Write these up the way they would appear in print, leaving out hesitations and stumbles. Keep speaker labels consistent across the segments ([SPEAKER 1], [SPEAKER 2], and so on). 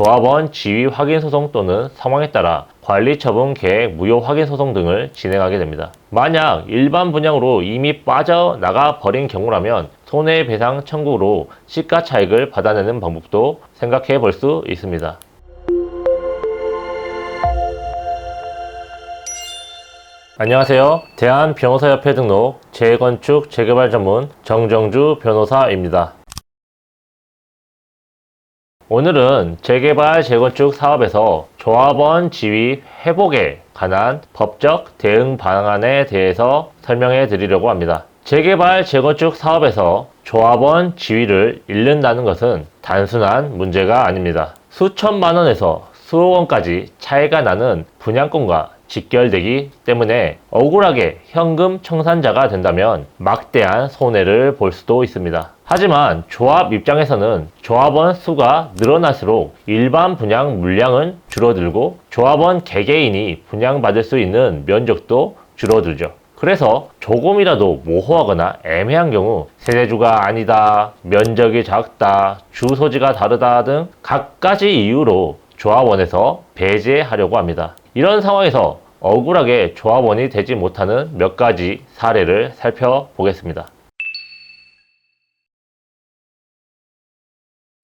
[SPEAKER 1] 조합원 지위 확인 소송 또는 상황에 따라 관리처분 계획 무효 확인 소송 등을 진행하게 됩니다. 만약 일반 분양으로 이미 빠져나가 버린 경우라면 손해배상 청구로 시가차익을 받아내는 방법도 생각해 볼 수 있습니다. 안녕하세요. 대한변호사협회 등록 재건축 재개발 전문 정정주 변호사입니다. 오늘은 재개발 재건축 사업에서 조합원 지위 회복에 관한 법적 대응 방안에 대해서 설명해 드리려고 합니다. 재개발 재건축 사업에서 조합원 지위를 잃는다는 것은 단순한 문제가 아닙니다. 수천만 원에서 수억 원까지 차이가 나는 분양권과 직결되기 때문에 억울하게 현금 청산자가 된다면 막대한 손해를 볼 수도 있습니다. 하지만 조합 입장에서는 조합원 수가 늘어날수록 일반 분양 물량은 줄어들고 조합원 개개인이 분양받을 수 있는 면적도 줄어들죠. 그래서 조금이라도 모호하거나 애매한 경우 세대주가 아니다, 면적이 작다, 주소지가 다르다 등 갖가지 이유로 조합원에서 배제하려고 합니다. 이런 상황에서 억울하게 조합원이 되지 못하는 몇 가지 사례를 살펴보겠습니다.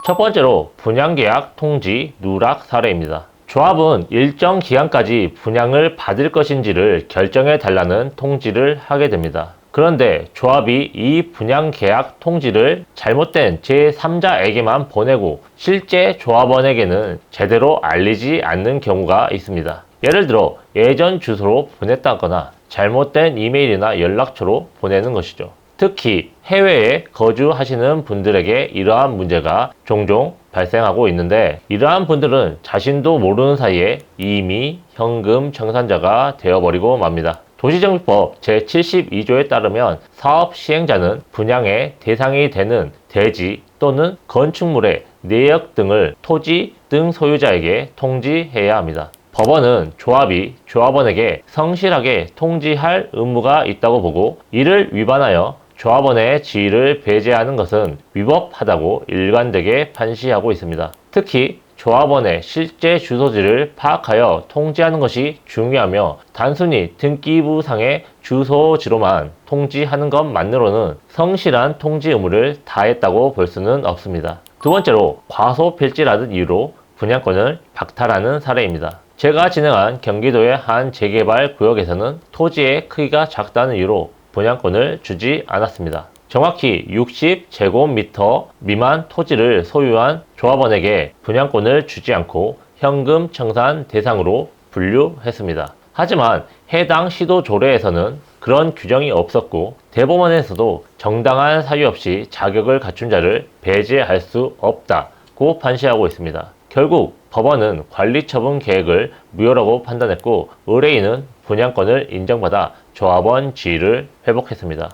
[SPEAKER 1] 첫 번째로 분양계약 통지 누락 사례입니다. 조합은 일정 기간까지 분양을 받을 것인지를 결정해 달라는 통지를 하게 됩니다. 그런데 조합이 이 분양계약 통지를 잘못된 제3자에게만 보내고 실제 조합원에게는 제대로 알리지 않는 경우가 있습니다. 예를 들어 예전 주소로 보냈다거나 잘못된 이메일이나 연락처로 보내는 것이죠. 특히 해외에 거주하시는 분들에게 이러한 문제가 종종 발생하고 있는데, 이러한 분들은 자신도 모르는 사이에 이미 현금 청산자가 되어버리고 맙니다. 도시정비법 제72조에 따르면 사업 시행자는 분양의 대상이 되는 대지 또는 건축물의 내역 등을 토지 등 소유자에게 통지해야 합니다. 법원은 조합이 조합원에게 성실하게 통지할 의무가 있다고 보고, 이를 위반하여 조합원의 지위를 배제하는 것은 위법하다고 일관되게 판시하고 있습니다. 특히 조합원의 실제 주소지를 파악하여 통지하는 것이 중요하며, 단순히 등기부상의 주소지로만 통지하는 것만으로는 성실한 통지 의무를 다했다고 볼 수는 없습니다. 두 번째로 과소필지라는 이유로 분양권을 박탈하는 사례입니다. 제가 진행한 경기도의 한 재개발 구역에서는 토지의 크기가 작다는 이유로 분양권을 주지 않았습니다. 정확히 60제곱미터 미만 토지를 소유한 조합원에게 분양권을 주지 않고 현금 청산 대상으로 분류했습니다. 하지만 해당 시도 조례에서는 그런 규정이 없었고, 대법원에서도 정당한 사유 없이 자격을 갖춘 자를 배제할 수 없다고 판시하고 있습니다. 결국 법원은 관리처분 계획을 무효라고 판단했고, 의뢰인은 분양권을 인정받아 조합원 지위를 회복했습니다.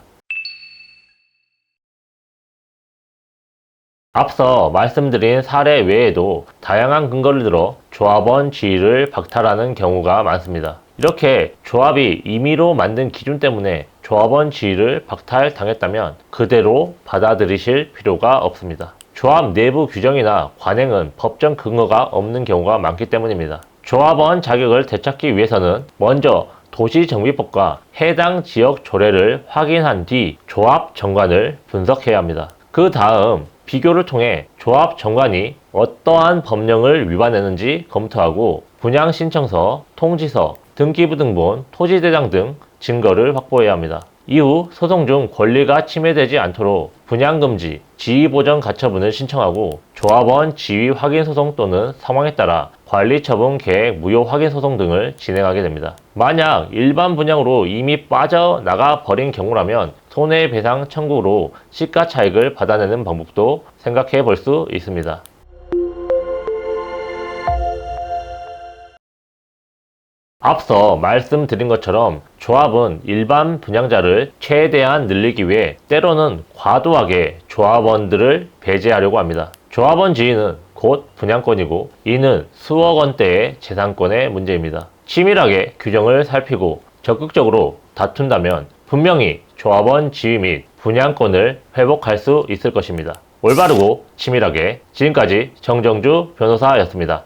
[SPEAKER 1] 앞서 말씀드린 사례 외에도 다양한 근거를 들어 조합원 지위를 박탈하는 경우가 많습니다. 이렇게 조합이 임의로 만든 기준 때문에 조합원 지위를 박탈당했다면 그대로 받아들이실 필요가 없습니다. 조합 내부 규정이나 관행은 법정 근거가 없는 경우가 많기 때문입니다. 조합원 자격을 되찾기 위해서는 먼저 도시정비법과 해당 지역 조례를 확인한 뒤 조합 정관을 분석해야 합니다. 그 다음 비교를 통해 조합 정관이 어떠한 법령을 위반했는지 검토하고 분양신청서, 통지서, 등기부등본, 토지대장 등 증거를 확보해야 합니다. 이후 소송 중 권리가 침해되지 않도록 분양금지, 지위보전 가처분을 신청하고 조합원 지위 확인 소송 또는 상황에 따라 관리처분 계획 무효 확인 소송 등을 진행하게 됩니다. 만약 일반 분양으로 이미 빠져나가 버린 경우라면 손해배상 청구로 시가차익을 받아내는 방법도 생각해 볼 수 있습니다. 앞서 말씀드린 것처럼 조합은 일반 분양자를 최대한 늘리기 위해 때로는 과도하게 조합원들을 배제하려고 합니다. 조합원 지위는 곧 분양권이고, 이는 수억 원대의 재산권의 문제입니다. 치밀하게 규정을 살피고 적극적으로 다툰다면 분명히 조합원 지위 및 분양권을 회복할 수 있을 것입니다. 올바르고 치밀하게. 지금까지 정정주 변호사였습니다.